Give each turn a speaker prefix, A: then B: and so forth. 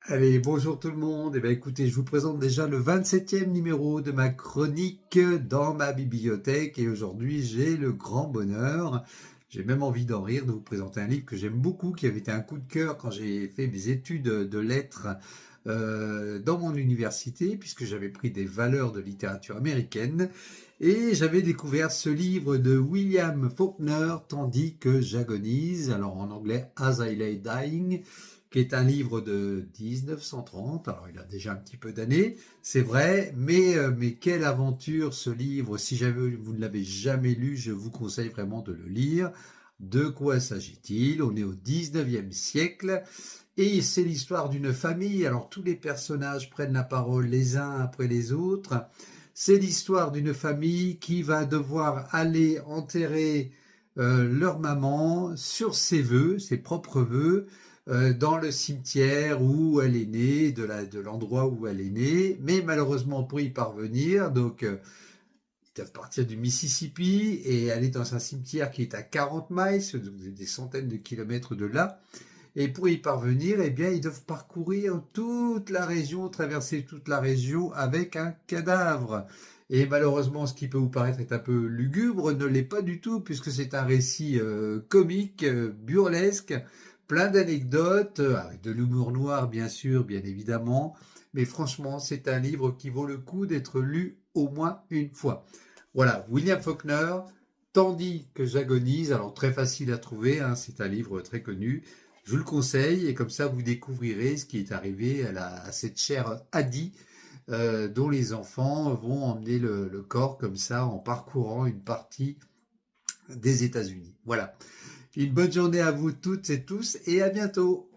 A: Allez, bonjour tout le monde. Eh bien, écoutez, je vous présente déjà le 27e numéro de ma chronique dans ma bibliothèque. Et aujourd'hui, j'ai le grand bonheur, j'ai même envie d'en rire, de vous présenter un livre que j'aime beaucoup, qui avait été un coup de cœur quand j'ai fait mes études de lettres dans mon université, puisque j'avais pris des valeurs de littérature américaine. Et j'avais découvert ce livre de William Faulkner, Tandis que j'agonise, alors en anglais As I Lay Dying, qui est un livre de 1930. Alors, il a déjà un petit peu d'années, c'est vrai, mais quelle aventure ce livre. Si jamais vous ne l'avez jamais lu, je vous conseille vraiment de le lire. De quoi s'agit-il? On est au 19e siècle et c'est l'histoire d'une famille. Alors, tous les personnages prennent la parole les uns après les autres. C'est l'histoire d'une famille qui va devoir aller enterrer leur maman sur ses vœux, ses propres vœux, dans le cimetière où elle est née, de l'endroit où elle est née. Mais malheureusement, pour y parvenir, ils doivent partir du Mississippi et aller dans un cimetière qui est à 40 miles, donc des centaines de kilomètres de là. Et pour y parvenir, eh bien, ils doivent parcourir toute la région, traverser toute la région avec un cadavre. Et malheureusement, ce qui peut vous paraître être un peu lugubre ne l'est pas du tout, puisque c'est un récit comique, burlesque, plein d'anecdotes, avec de l'humour noir, bien sûr, bien évidemment. Mais franchement, c'est un livre qui vaut le coup d'être lu au moins une fois. Voilà, William Faulkner, Tandis que j'agonise, alors très facile à trouver, hein, c'est un livre très connu. Je vous le conseille et comme ça vous découvrirez ce qui est arrivé à cette chère Addie dont les enfants vont emmener le corps comme ça en parcourant une partie des États-Unis. Voilà. Une bonne journée à vous toutes et tous et à bientôt.